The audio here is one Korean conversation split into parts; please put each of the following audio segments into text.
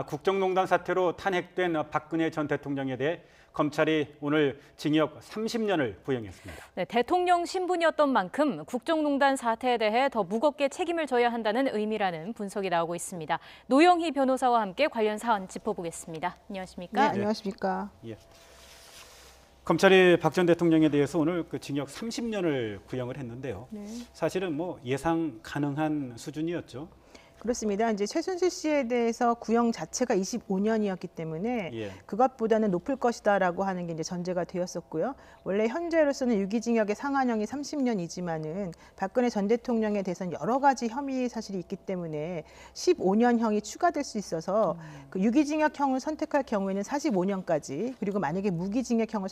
국정농단 사태로 탄핵된 박근혜 전 대통령에 대해 검찰이 오늘 징역 30년을 구형했습니다. 네, 대통령 신분이었던 만큼 국정농단 사태에 대해 더 무겁게 책임을 져야 한다는 의미라는 분석이 나오고 있습니다. 노영희 변호사와 함께 관련 사안 짚어보겠습니다. 안녕하십니까? 네, 안녕하십니까? 예. 검찰이 박 전 대통령에 대해서 오늘 징역 30년을 구형을 했는데요. 네. 사실은 예상 가능한 수준이었죠. 그렇습니다. 이제 최순실 씨에 대해서 구형 자체가 25년이었기 때문에 예. 그것보다는 높을 것이다라고 하는 게 이제 전제가 되었었고요. 원래 현재로서는 유기징역의 상한형이 30년이지만은 박근혜 전 대통령에 대해서는 여러 가지 혐의 사실이 있기 때문에 15년형이 추가될 수 있어서 그 유기징역형을 선택할 경우에는 45년까지, 그리고 만약에 무기징역형을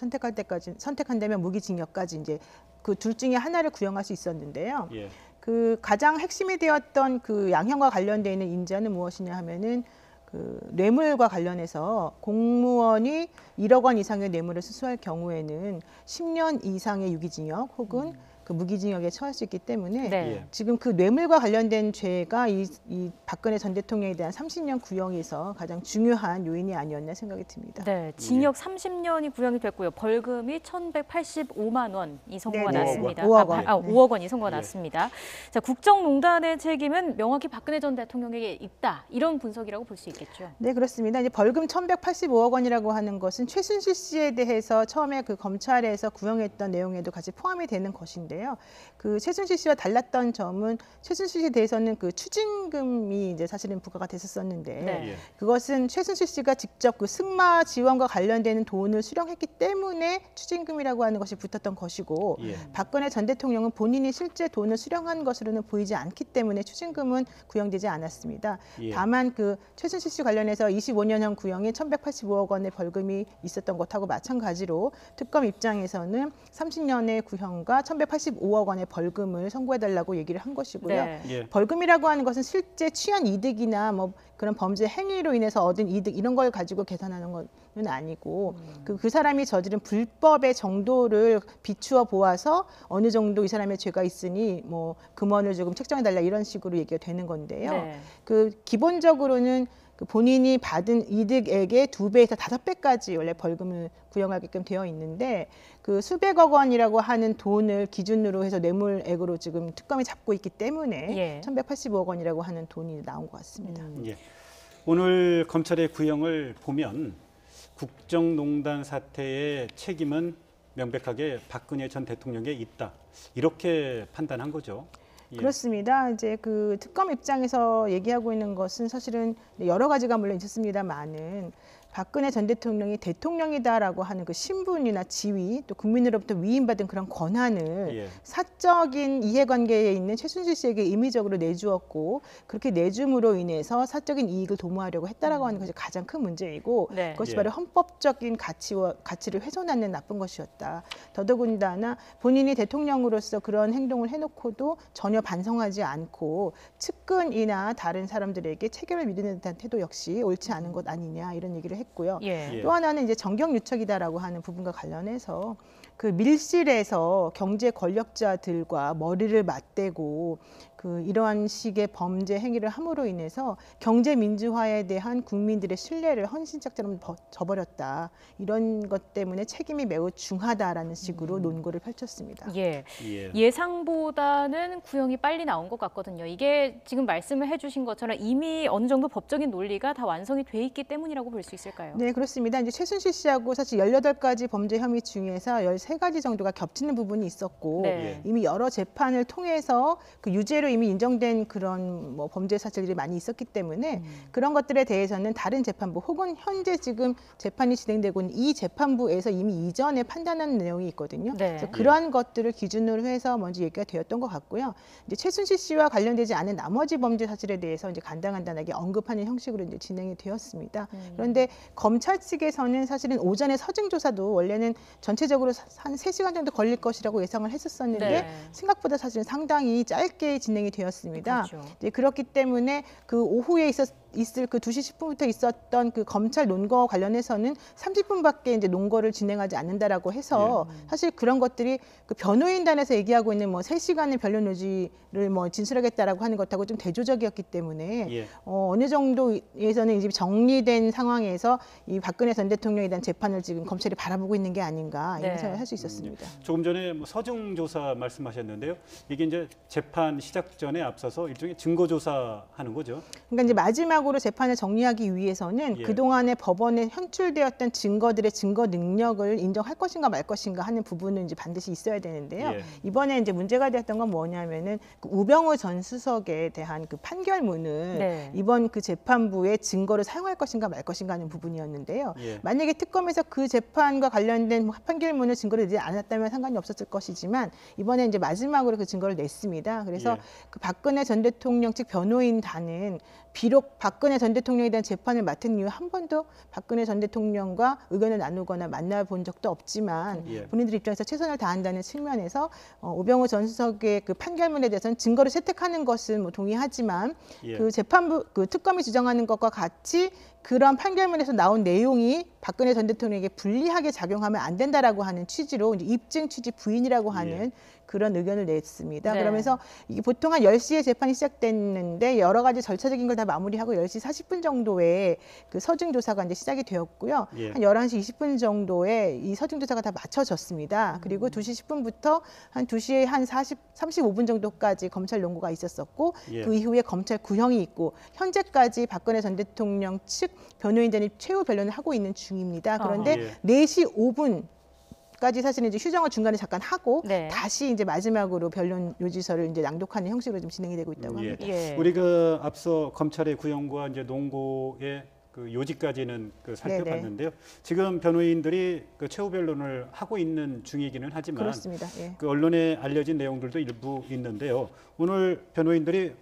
선택한다면 무기징역까지 이제 그 둘 중에 하나를 구형할 수 있었는데요. 예. 그 가장 핵심이 되었던 그 양형과 관련되어 있는 인자는 무엇이냐 하면은 그 뇌물과 관련해서 공무원이 1억 원 이상의 뇌물을 수수할 경우에는 10년 이상의 유기징역 혹은 그 무기징역에 처할 수 있기 때문에 네. 지금 그 뇌물과 관련된 죄가 이 박근혜 전 대통령에 대한 30년 구형에서 가장 중요한 요인이 아니었나 생각이 듭니다. 네, 징역 30년이 구형이 됐고요. 벌금이 1,185만 원이 선고가 네네. 났습니다. 5억 원. 5억 원이 선고가 예. 났습니다. 자, 국정농단의 책임은 명확히 박근혜 전 대통령에게 있다. 이런 분석이라고 볼 수 있겠죠. 네, 그렇습니다. 이제 벌금 1,185억 원이라고 하는 것은 최순실 씨에 대해서 처음에 그 검찰에서 구형했던 내용에도 같이 포함이 되는 것인데요. 그 최순실 씨와 달랐던 점은 최순실 씨에 대해서는 그 추징금이 이제 사실은 부과가 됐었었는데 네. 예. 그것은 최순실 씨가 직접 그 승마 지원과 관련되는 돈을 수령했기 때문에 추징금이라고 하는 것이 붙었던 것이고 예. 박근혜 전 대통령은 본인이 실제 돈을 수령한 것으로는 보이지 않기 때문에 추징금은 구형되지 않았습니다. 예. 다만 그 최순실 씨 관련해서 25년형 구형에 1,185억 원의 벌금이 있었던 것하고 마찬가지로 특검 입장에서는 30년의 구형과 1,185억 원의 벌금을 선고해달라고 얘기를 한 것이고요. 네. 예. 벌금이라고 하는 것은 실제 취한 이득이나 뭐 그런 범죄 행위로 인해서 얻은 이득 이런 걸 가지고 계산하는 건 아니고 그 사람이 저지른 불법의 정도를 비추어 보아서 어느 정도 이 사람의 죄가 있으니 뭐 금원을 조금 책정해달라 이런 식으로 얘기가 되는 건데요. 네. 그 기본적으로는 그 본인이 받은 이득액의 2배에서 5배까지 원래 벌금을 구형하게끔 되어 있는데 그 수백억 원이라고 하는 돈을 기준으로 해서 뇌물액으로 지금 특검이 잡고 있기 때문에 예. 1,185억 원이라고 하는 돈이 나온 것 같습니다. 예. 오늘 검찰의 구형을 보면 국정농단 사태의 책임은 명백하게 박근혜 전 박근혜 있다. 이렇게 판단한 거죠. 예. 그렇습니다. 이제 그 특검 입장에서 얘기하고 있는 것은 사실은 여러 가지가 물론 있었습니다만은 박근혜 전 대통령이 대통령이다라고 하는 그 신분이나 지위 또 국민으로부터 위임받은 그런 권한을 예. 사적인 이해관계에 있는 최순실 씨에게 임의적으로 내주었고 그렇게 내줌으로 인해서 사적인 이익을 도모하려고 했다라고 하는 것이 가장 큰 문제이고 네. 그것이 예. 바로 헌법적인 가치를 훼손하는 나쁜 것이었다. 더더군다나 본인이 대통령으로서 그런 행동을 해놓고도 전혀 반성하지 않고 측근이나 다른 사람들에게 체계를 믿는 듯한 태도 역시 옳지 않은 것 아니냐 이런 얘기를 했고요. 예. 예. 또 하나는 이제 정경유착이다라고 하는 부분과 관련해서 그 밀실에서 경제 권력자들과 머리를 맞대고 그 이러한 식의 범죄 행위를 함으로 인해서 경제 민주화에 대한 국민들의 신뢰를 헌신짝처럼 저버렸다. 이런 것 때문에 책임이 매우 중하다라는 식으로 논고를 펼쳤습니다. 예. 예. 예상보다는 구형이 빨리 나온 것 같거든요. 이게 지금 말씀을 해주신 것처럼 이미 어느 정도 법적인 논리가 다 완성이 돼 있기 때문이라고 볼 수 있을까요? 네, 그렇습니다. 이제 최순실 씨하고 사실 18가지 범죄 혐의 중에서 13가지 정도가 겹치는 부분이 있었고 네. 이미 여러 재판을 통해서 그 유죄로 이미 인정된 그런 뭐 범죄 사실들이 많이 있었기 때문에 그런 것들에 대해서는 다른 재판부 혹은 현재 지금 재판이 진행되고 있는 이 재판부에서 이미 이전에 판단한 내용이 있거든요. 네. 그래서 그러한 것들을 기준으로 해서 먼저 얘기가 되었던 것 같고요. 이제 최순실 씨와 관련되지 않은 나머지 범죄 사실에 대해서 이제 간단하게 언급하는 형식으로 이제 진행이 되었습니다. 그런데 검찰 측에서는 사실은 오전에 서증 조사도 원래는 전체적으로 한 3시간 정도 걸릴 것이라고 예상을 했었었는데 네. 생각보다 사실은 상당히 짧게 진행이 되었습니다. 그렇죠. 그렇기 때문에 그 오후에 있을 그 2시 10분부터 있었던 그 검찰 논거 관련해서는 30분밖에 이제 논거를 진행하지 않는다라고 해서 사실 그런 것들이 그 변호인단에서 얘기하고 있는 뭐 3시간의 변론 요지를 뭐 진술하겠다라고 하는 것하고 좀 대조적이었기 때문에 예. 어느 정도에서는 이제 정리된 상황에서 이 박근혜 전 대통령에 대한 재판을 지금 검찰이 바라보고 있는 게 아닌가 이런 네. 생각을 할 수 있었습니다. 조금 전에 뭐 서중 조사 말씀하셨는데요. 이게 이제 재판 시작 전에 앞서서 일종의 증거 조사하는 거죠. 그러니까 이제 마지막으로 재판을 정리하기 위해서는 예. 그동안에 법원에 현출되었던 증거들의 증거 능력을 인정할 것인가 말 것인가 하는 부분은 이제 반드시 있어야 되는데요. 예. 이번에 이제 문제가 되었던 건 뭐냐면은 그 우병우 전 수석에 대한 그 판결문을 네. 이번 그 재판부의 증거를 사용할 것인가 말 것인가 하는 부분이었는데요. 예. 만약에 특검에서 그 재판과 관련된 판결문을 증거를 내지 않았다면 상관이 없었을 것이지만 이번에 이제 마지막으로 그 증거를 냈습니다. 그래서 예. 그 박근혜 전 대통령 측 변호인단은 비록 박근혜 전 대통령에 대한 재판을 맡은 이후 한 번도 박근혜 전 대통령과 의견을 나누거나 만나본 적도 없지만 예. 본인들 입장에서 최선을 다한다는 측면에서 우병우 전 수석의 그 판결문에 대해서는 증거를 채택하는 것은 뭐 동의하지만 예. 그 재판부 그 특검이 주장하는 것과 같이 그런 판결문에서 나온 내용이 박근혜 전 대통령에게 불리하게 작용하면 안 된다라고 하는 취지로 이제 입증 취지 부인이라고 하는 그런 의견을 냈습니다. 네. 그러면서 이게 보통 한 10시에 재판이 시작됐는데 여러 가지 절차적인 걸 다 마무리하고 10시 40분 정도에 그 서중 조사가 이제 시작이 되었고요. 예. 한 11시 20분 정도에 이 서중 조사가 다 마쳐졌습니다. 그리고 2시 10분부터 한 2시에 한 35분 정도까지 검찰 논고가 있었었고 예. 그 이후에 검찰 구형이 있고 현재까지 박근혜 전 대통령 측 변호인단이 최후 변론을 하고 있는 중입니다. 그런데 4시 5분 까지 사실은 이제 휴정을 중간에 잠깐 하고 네. 다시 이제 마지막으로 변론 요지서를 이제 낭독하는 형식으로 좀 진행이 되고 있다고 예. 합니다. 예. 우리 그 앞서 검찰의 구형과 이제 논고의 그 요지까지는 그 살펴봤는데요. 지금 변호인들이 그 최후 변론을 하고 있는 중이기는 하지만 그렇습니다. 예. 그 언론에 알려진 내용들도 일부 있는데요. 오늘 변호인들이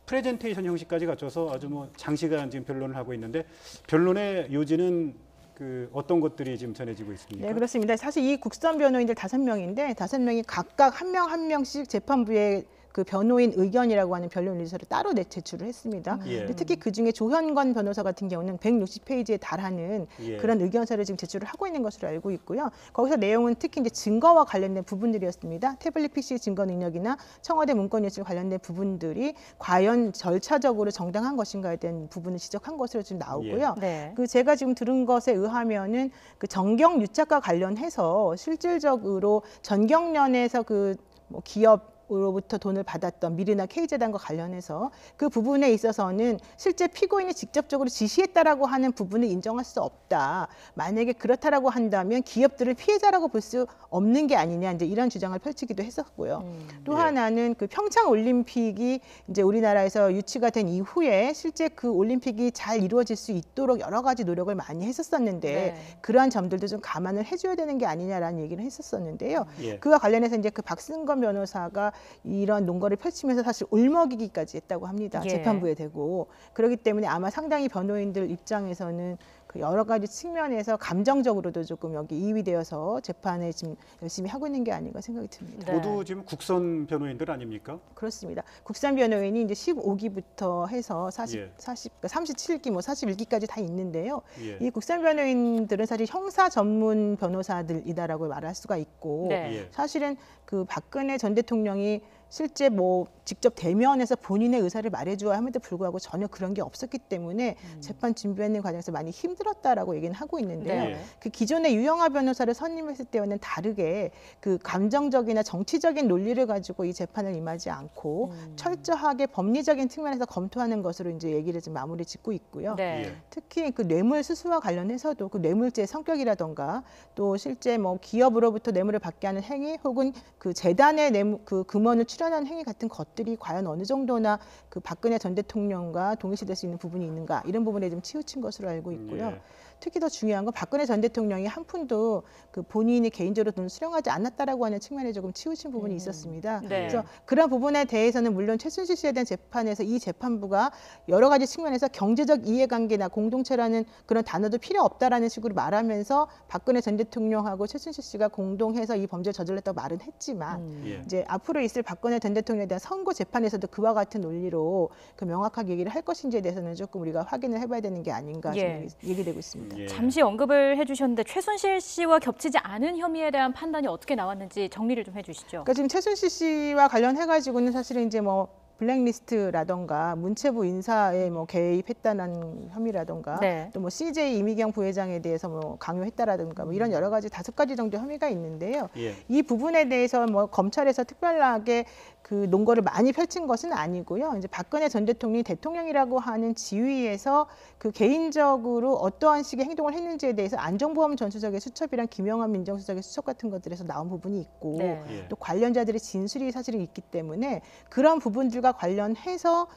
프레젠테이션 형식까지 갖춰서 아주 뭐 장시간 지금 변론을 하고 있는데 변론의 요지는 그 어떤 것들이 지금 전해지고 있습니까? 네, 그렇습니다. 사실 이 국선 변호인들 5명인데 5명이 각각 한 명씩 재판부에 그 변호인 의견이라고 하는 변론 의사를 따로 제출을 했습니다. 예. 근데 특히 그중에 조현건 변호사 같은 경우는 160페이지에 달하는 예. 그런 의견서를 지금 제출을 하고 있는 것으로 알고 있고요. 거기서 내용은 특히 이제 증거와 관련된 부분들이었습니다. 태블릿 PC 증거 능력이나 청와대 문건 유출 관련된 부분들이 과연 절차적으로 정당한 것인가에 대한 부분을 지적한 것으로 지금 나오고요. 네. 그 제가 지금 들은 것에 의하면은 그 정경 유착과 관련해서 실질적으로 전경련에서 그 뭐 기업 으로부터 돈을 받았던 미르나 K재단과 관련해서 그 부분에 있어서는 실제 피고인이 직접적으로 지시했다라고 하는 부분을 인정할 수 없다. 만약에 그렇다라고 한다면 기업들을 피해자라고 볼 수 없는 게 아니냐 이제 이런 주장을 펼치기도 했었고요. 또 예. 하나는 그 평창 올림픽이 이제 우리나라에서 유치가 된 이후에 실제 그 올림픽이 잘 이루어질 수 있도록 여러 가지 노력을 많이 했었었는데 네. 그러한 점들도 좀 감안을 해줘야 되는 게 아니냐라는 얘기를 했었었는데요. 예. 그와 관련해서 이제 그 박승건 변호사가 이런 논거를 펼치면서 사실 울먹이기까지 했다고 합니다. 예. 재판부에 대고. 그렇기 때문에 아마 상당히 변호인들 입장에서는 그 여러 가지 측면에서 감정적으로도 조금 여기 이위되어서 재판에 지금 열심히 하고 있는 게 아닌가 생각이 듭니다. 네. 모두 지금 국선 변호인들 아닙니까? 그렇습니다. 국산 변호인이 이제 15기부터 해서 예. 37기, 뭐 41기까지 다 있는데요. 예. 이 국산 변호인들은 사실 형사 전문 변호사들이다라고 말할 수가 있고 네. 예. 사실은 그 박근혜 전 대통령이 실제 뭐 직접 대면해서 본인의 의사를 말해줘야 함에도 불구하고 전혀 그런 게 없었기 때문에 재판 준비하는 과정에서 많이 힘들었다라고 얘기는 하고 있는데요. 네. 그 기존의 유영하 변호사를 선임했을 때와는 다르게 그 감정적이나 정치적인 논리를 가지고 이 재판을 임하지 않고 철저하게 법리적인 측면에서 검토하는 것으로 이제 얘기를 좀 마무리 짓고 있고요. 네. 예. 특히 그 뇌물 수수와 관련해서도 그 뇌물죄의 성격이라던가 또 실제 뭐 기업으로부터 뇌물을 받게 하는 행위 혹은 그 재단의 그 금원을 출연하는 행위 같은 것들이 과연 어느 정도나 그 박근혜 전 대통령과 동일시될 수 있는 부분이 있는가 이런 부분에 좀 치우친 것으로 알고 있고요. 예. 특히 더 중요한 건 박근혜 전 대통령이 한 푼도 그 본인이 개인적으로 돈을 수령하지 않았다라고 하는 측면에 조금 치우친 부분이 있었습니다. 네. 그래서 그런 부분에 대해서는 물론 최순실 씨에 대한 재판에서 이 재판부가 여러 가지 측면에서 경제적 이해관계나 공동체라는 그런 단어도 필요 없다라는 식으로 말하면서 박근혜 전 대통령하고 최순실 씨가 공동해서 이 범죄를 저질렀다고 말은 했지만 예. 이제 앞으로 있을 박근혜 박근혜 전 대통령에 대한 선고 재판에서도 그와 같은 논리로 그 명확하게 얘기를 할 것인지에 대해서는 조금 우리가 확인을 해봐야 되는 게 아닌가 예. 얘기되고 있습니다. 예. 잠시 언급을 해주셨는데 최순실 씨와 겹치지 않은 혐의에 대한 판단이 어떻게 나왔는지 정리를 좀 해주시죠. 그러니까 지금 최순실 씨와 관련해가지고는 사실은 이제 뭐 블랙리스트라던가 문체부 인사에 뭐 개입했다는 혐의라던가 네. 또 뭐 CJ 이미경 부회장에 대해서 뭐 강요했다라든가 뭐 이런 여러 가지 5가지 정도 혐의가 있는데요. 예. 이 부분에 대해서 뭐 검찰에서 특별하게 그 논거를 많이 펼친 것은 아니고요. 이제 박근혜 전 대통령이 대통령이라고 하는 지위에서 그 개인적으로 어떠한 식의 행동을 했는지에 대해서 안정보험 전 수석의 수첩이랑 김영환 민정수석의 수첩 같은 것들에서 나온 부분이 있고 네. 예. 또 관련자들의 진술이 사실은 있기 때문에 그런 부분들과 관련해서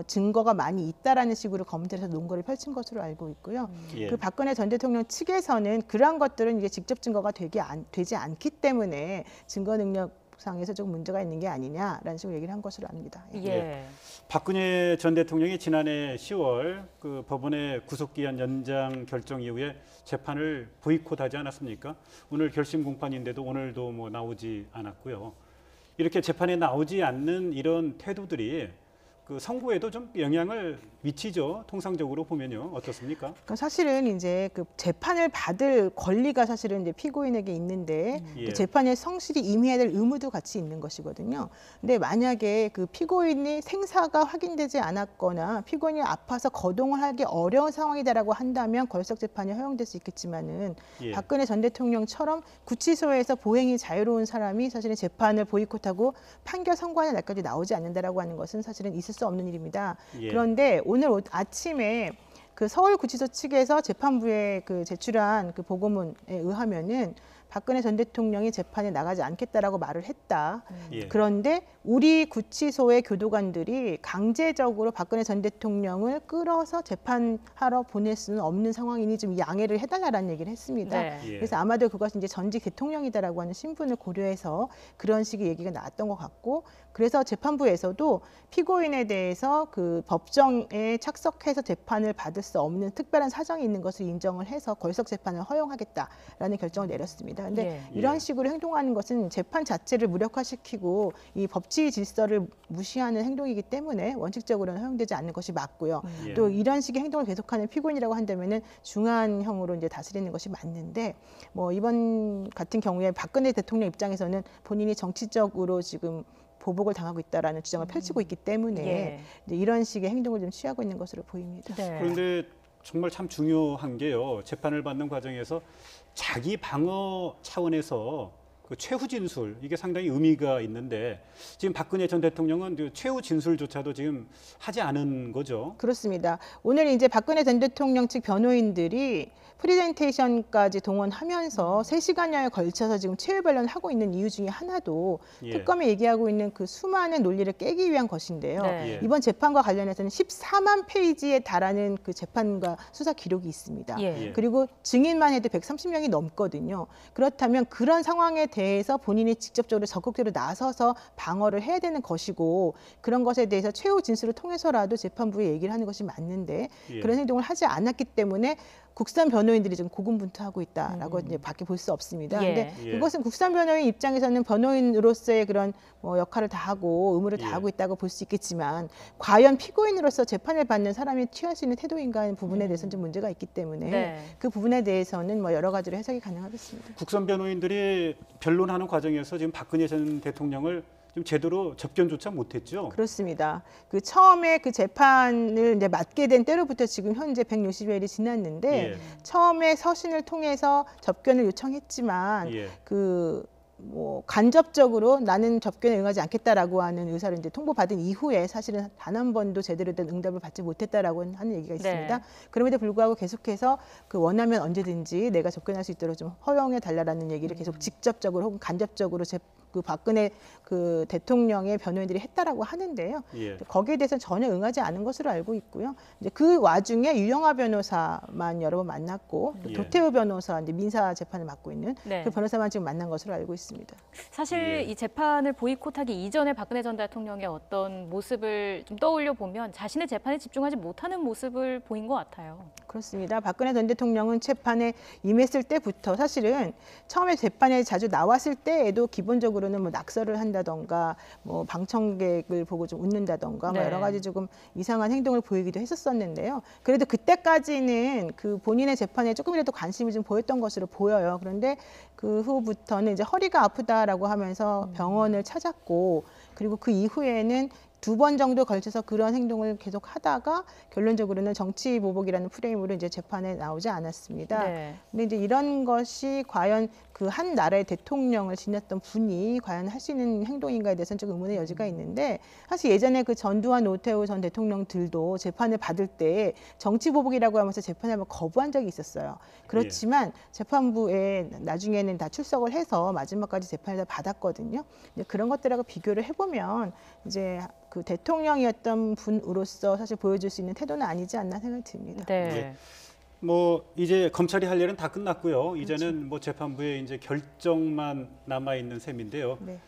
증거가 많이 있다라는 식으로 검찰에서 논거를 펼친 것으로 알고 있고요. 예. 그 박근혜 전 대통령 측에서는 그러한 것들은 이제 직접 증거가 되지 않기 때문에 증거 능력 상에서 조금 문제가 있는 게 아니냐라는 식으로 얘기를 한 것으로 압니다. 예. 예. 박근혜 전 대통령이 지난해 10월 그 법원의 구속기한 연장 결정 이후에 재판을 보이콧하지 않았습니까? 오늘 결심 공판인데도 오늘도 뭐 나오지 않았고요. 이렇게 재판에 나오지 않는 이런 태도들이 그 선고에도 좀 영향을 미치죠. 통상적으로 보면요. 어떻습니까? 그러니까 사실은 이제 그 재판을 받을 권리가 사실은 이제 피고인에게 있는데 예. 또 재판에 성실히 임해야 될 의무도 같이 있는 것이거든요. 근데 만약에 그 피고인이 생사가 확인되지 않았거나 피고인이 아파서 거동을 하기 어려운 상황이다라고 한다면 걸석 재판이 허용될 수 있겠지만은 예. 박근혜 전 대통령처럼 구치소에서 보행이 자유로운 사람이 사실은 재판을 보이콧하고 판결 선고하는 날까지 나오지 않는다라고 하는 것은 사실은 있을 수 없는 일입니다. 예. 그런데 오늘 아침에 그 서울구치소 측에서 재판부에 그 제출한 그 보고문에 의하면은 박근혜 전 대통령이 재판에 나가지 않겠다라고 말을 했다. 예. 그런데 우리 구치소의 교도관들이 강제적으로 박근혜 전 대통령을 끌어서 재판하러 보낼 수는 없는 상황이니 좀 양해를 해달라는 얘기를 했습니다. 네. 예. 그래서 아마도 그것은 이제 전직 대통령이다라고 하는 신분을 고려해서 그런 식의 얘기가 나왔던 것 같고, 그래서 재판부에서도 피고인에 대해서 그 법정에 착석해서 재판을 받을 수 없는 특별한 사정이 있는 것을 인정을 해서 걸석 재판을 허용하겠다라는 결정을 내렸습니다. 근데 예. 이러한 식으로 행동하는 것은 재판 자체를 무력화시키고 이 법치 질서를 무시하는 행동이기 때문에 원칙적으로는 허용되지 않는 것이 맞고요. 예. 또 이런 식의 행동을 계속하는 피고인이라고 한다면은 중한형으로 이제 다스리는 것이 맞는데, 뭐 이번 같은 경우에 박근혜 대통령 입장에서는 본인이 정치적으로 지금 보복을 당하고 있다라는 주장을 펼치고 있기 때문에 예. 이제 이런 식의 행동을 좀 취하고 있는 것으로 보입니다. 네. 그런데 정말 참 중요한 게요. 재판을 받는 과정에서 자기 방어 차원에서 그 최후 진술, 이게 상당히 의미가 있는데 지금 박근혜 전 대통령은 그 최후 진술조차도 지금 하지 않은 거죠. 그렇습니다. 오늘 이제 박근혜 전 대통령 측 변호인들이 프리젠테이션까지 동원하면서 3시간여에 걸쳐서 지금 최후 변론을 하고 있는 이유 중에 하나도 예. 특검이 얘기하고 있는 그 수많은 논리를 깨기 위한 것인데요. 네. 예. 이번 재판과 관련해서는 14만 페이지에 달하는 그 재판과 수사 기록이 있습니다. 예. 예. 그리고 증인만 해도 130명이 넘거든요. 그렇다면 그런 상황에 대해서 본인이 직접적으로 적극적으로 나서서 방어를 해야 되는 것이고, 그런 것에 대해서 최후 진술을 통해서라도 재판부에 얘기를 하는 것이 맞는데 예. 그런 행동을 하지 않았기 때문에 국선 변호인들이 지금 고군분투하고 있다라고 이제 밖에 볼 수 없습니다. 예. 근데 예. 그것은 국선 변호인 입장에서는 변호인으로서의 그런 뭐 역할을 다하고 의무를 예. 다하고 있다고 볼 수 있겠지만, 과연 피고인으로서 재판을 받는 사람이 취할 수 있는 태도인가 하는 부분에 대해서는 좀 문제가 있기 때문에 네. 그 부분에 대해서는 뭐 여러 가지로 해석이 가능하겠습니다. 국선 변호인들이 변론하는 과정에서 지금 박근혜 전 대통령을 좀 제대로 접견조차 못했죠. 그렇습니다. 그 처음에 그 재판을 이제 맡게 된 때로부터 지금 현재 160여일이 지났는데 예. 처음에 서신을 통해서 접견을 요청했지만 예. 뭐 간접적으로 나는 접견에 응하지 않겠다라고 하는 의사를 이제 통보받은 이후에 사실은 단 한 번도 제대로 된 응답을 받지 못했다라고 하는 얘기가 있습니다. 네. 그럼에도 불구하고 계속해서 그 원하면 언제든지 내가 접견할 수 있도록 좀 허용해 달라라는 얘기를 계속 직접적으로 혹은 간접적으로 그 박근혜 그 대통령의 변호인들이 했다라고 하는데요. 예. 거기에 대해서는 전혀 응하지 않은 것으로 알고 있고요. 이제 그 와중에 유영하 변호사만 여러 번 만났고 또 예. 도태우 변호사, 이제 민사 재판을 맡고 있는 네. 그 변호사만 지금 만난 것으로 알고 있습니다. 사실 예. 이 재판을 보이콧하기 이전에 박근혜 전 대통령의 어떤 모습을 좀 떠올려 보면 자신의 재판에 집중하지 못하는 모습을 보인 것 같아요. 그렇습니다. 박근혜 전 대통령은 재판에 임했을 때부터 사실은 처음에 재판에 자주 나왔을 때에도 기본적으로 결론적으로는 뭐 낙서를 한다던가 뭐 방청객을 보고 좀 웃는다던가 뭐 네. 여러 가지 조금 이상한 행동을 보이기도 했었었는데요. 그래도 그때까지는 그 본인의 재판에 조금이라도 관심을 좀 보였던 것으로 보여요. 그런데 그 후부터는 이제 허리가 아프다라고 하면서 병원을 찾았고, 그리고 그 이후에는 2번 정도 걸쳐서 그런 행동을 계속 하다가 결론적으로는 정치 보복이라는 프레임으로 이제 재판에 나오지 않았습니다. 네. 근데 이제 이런 것이 과연 그 한 나라의 대통령을 지냈던 분이 과연 할 수 있는 행동인가에 대해서는 좀 의문의 여지가 있는데, 사실 예전에 그 전두환, 노태우 전 대통령들도 재판을 받을 때 정치 보복이라고 하면서 재판을 한번 거부한 적이 있었어요. 그렇지만 재판부에 나중에는 다 출석을 해서 마지막까지 재판을 다 받았거든요. 이제 그런 것들하고 비교를 해보면 이제 그 대통령이었던 분으로서 사실 보여줄 수 있는 태도는 아니지 않나 생각이 듭니다. 네. 뭐 이제 검찰이 할 일은 다 끝났고요. 이제는 뭐 재판부의 이제 결정만 남아 있는 셈인데요. 네.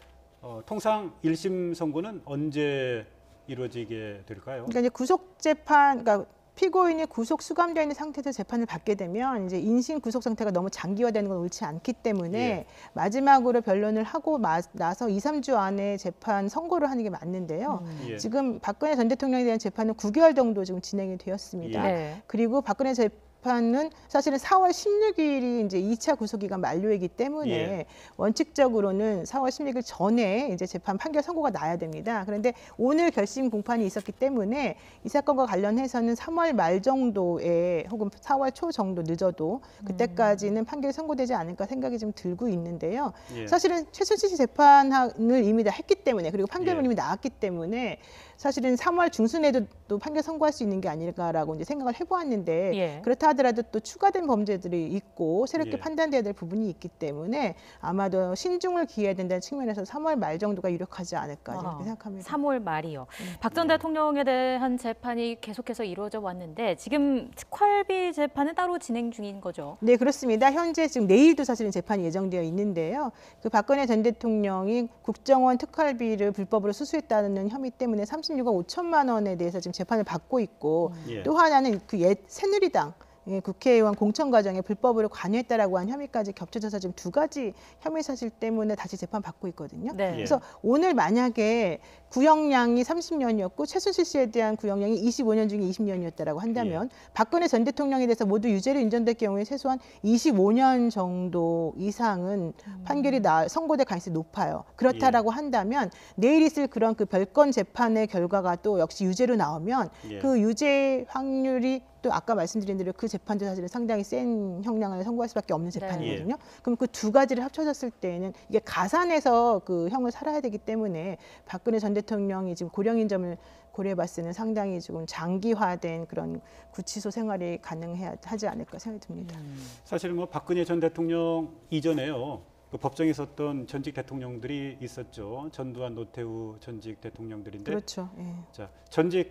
통상 1심 선고는 언제 이루어지게 될까요? 그러니까 이제 구속 재판, 그러니까 피고인이 구속 수감되어 있는 상태에서 재판을 받게 되면 이제 인신 구속 상태가 너무 장기화되는 건 옳지 않기 때문에 예. 마지막으로 변론을 하고 나서 2, 3주 안에 재판 선고를 하는 게 맞는데요. 예. 지금 박근혜 전 대통령에 대한 재판은 9개월 정도 지금 진행이 되었습니다. 네. 그리고 박근혜 재판은 사실은 4월 16일이 이제 2차 구속기간 만료이기 때문에 예. 원칙적으로는 4월 16일 전에 이제 재판 판결 선고가 나야 됩니다. 그런데 오늘 결심 공판이 있었기 때문에 이 사건과 관련해서는 3월 말 정도에 혹은 4월 초 정도 늦어도 그때까지는 판결이 선고되지 않을까 생각이 좀 들고 있는데요. 예. 사실은 최순실 씨 재판을 이미 다 했기 때문에, 그리고 판결문이 예. 이미 나왔기 때문에 사실은 3월 중순에도 또 판결 선고할 수 있는 게 아닐까라고 이제 생각을 해보았는데, 예. 그렇다 하더라도 또 추가된 범죄들이 있고 새롭게 예. 판단돼야 될 부분이 있기 때문에 아마도 신중을 기해야 된다는 측면에서 3월 말 정도가 유력하지 않을까 이렇게 생각합니다. 3월 말이요. 박 전 대통령에 대한 재판이 계속해서 이루어져 왔는데 지금 특활비 재판은 따로 진행 중인 거죠? 네, 그렇습니다. 현재 지금 내일도 사실은 재판이 예정되어 있는데요. 그 박근혜 전 대통령이 국정원 특활비를 불법으로 수수했다는 혐의 때문에 36억 5천만 원에 대해서 지금 재판을 받고 있고, 예. 또 하나는 그 새누리당 국회의원 공천 과정에 불법으로 관여했다라고 한 혐의까지 겹쳐져서 지금 2가지 혐의 사실 때문에 다시 재판 받고 있거든요. 네. 그래서 오늘 만약에 구형량이 30년이었고 최순실 씨에 대한 구형량이 25년 중에 20년이었다라고 한다면 박근혜 전 대통령에 대해서 모두 유죄로 인정될 경우에 최소한 25년 정도 이상은 판결이 선고될 가능성이 높아요. 그렇다라고 한다면 내일 있을 그런 그 별건 재판의 결과가 또 역시 유죄로 나오면 예. 그 유죄 확률이 또 아까 말씀드린 대로 그 재판도 사실은 상당히 센 형량을 선고할 수밖에 없는 재판이거든요. 그럼 그 2가지를 합쳐졌을 때는 이게 가산해서 그 형을 살아야 되기 때문에 박근혜 전 대통령이 지금 고령인 점을 고려해봤을 때는 상당히 조금 장기화된 그런 구치소 생활이 가능하지 않을까 생각이 듭니다. 사실 뭐 박근혜 전 대통령 이전에요. 그 법정에 있었던 전직 대통령들이 있었죠. 전두환, 노태우 전직 대통령들인데, 그렇죠. 예. 자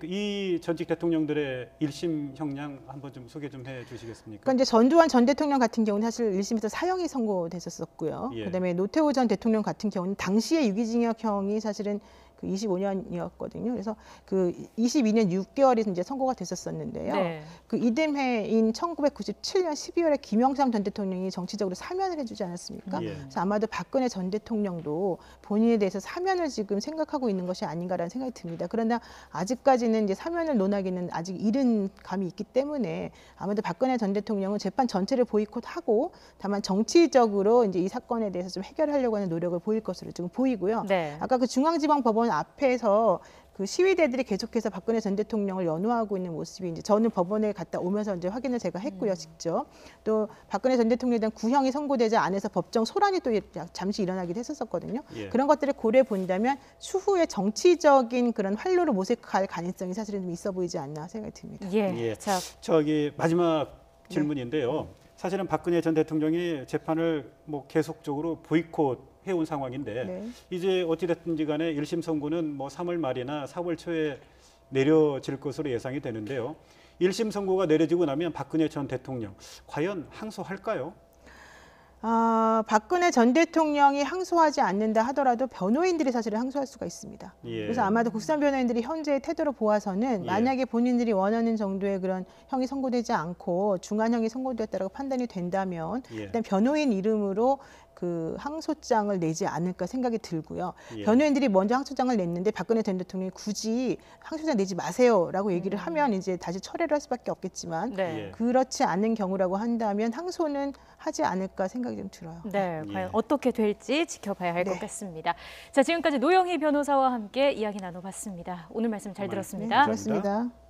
이 전직 대통령들의 1심 형량 한번 좀 소개 좀 해주시겠습니까? 그러니까 이제 전두환 전 대통령 같은 경우는 사실 1심에서 사형이 선고됐었고요. 예. 그다음에 노태우 전 대통령 같은 경우는 당시에 유기징역형이 사실은 그 25년이었거든요. 그래서 그 22년 6개월이 이제 선고가 됐었었는데요. 네. 그 이듬해인 1997년 12월에 김영삼 전 대통령이 정치적으로 사면을 해주지 않았습니까? 예. 그래서 아마도 박근혜 전 대통령도 본인에 대해서 사면을 지금 생각하고 있는 것이 아닌가라는 생각이 듭니다. 그러나 아직까지는 이제 사면을 논하기는 아직 이른 감이 있기 때문에 아마도 박근혜 전 대통령은 재판 전체를 보이콧하고 다만 정치적으로 이제 이 사건에 대해서 좀 해결하려고 하는 노력을 보일 것으로 지금 보이고요. 네. 아까 그 중앙지방법원 앞에서 그 시위대들이 계속해서 박근혜 전 대통령을 연호하고 있는 모습이 이제 저는 법원에 갔다 오면서 이제 확인을 제가 했고요, 직접. 또 박근혜 전 대통령에 대한 구형이 선고되자 안에서 법정 소란이 또 잠시 일어나기도 했었거든요. 예. 그런 것들을 고려해 본다면 추후에 정치적인 그런 활로로 모색할 가능성이 사실은 좀 있어 보이지 않나 생각이 듭니다. 예. 예. 자, 저기 마지막 질문인데요. 사실은 박근혜 전 대통령이 재판을 뭐 계속적으로 보이콧 해온 상황인데 네. 이제 어찌됐든지 간에 1심 선고는 뭐 3월 말이나 4월 초에 내려질 것으로 예상이 되는데요. 1심 선고가 내려지고 나면 박근혜 전 대통령 과연 항소할까요? 박근혜 전 대통령이 항소하지 않는다 하더라도 변호인들이 사실은 항소할 수가 있습니다. 예. 그래서 아마도 국산 변호인들이 현재의 태도를 보아서는 예. 만약에 본인들이 원하는 정도의 그런 형이 선고되지 않고 중한형이 선고되었다고 판단이 된다면 예. 일단 변호인 이름으로 그 항소장을 내지 않을까 생각이 들고요. 예. 변호인들이 먼저 항소장을 냈는데 박근혜 전 대통령이 굳이 항소장 내지 마세요라고 얘기를 하면 이제 다시 철회를 할 수밖에 없겠지만 네. 예. 그렇지 않은 경우라고 한다면 항소는 하지 않을까 생각이 좀 들어요. 네, 예. 과연 어떻게 될지 지켜봐야 할 것 네. 같습니다. 자, 지금까지 노영희 변호사와 함께 이야기 나눠봤습니다. 오늘 말씀 잘 네, 들었습니다. 감사합니다. 그렇습니다.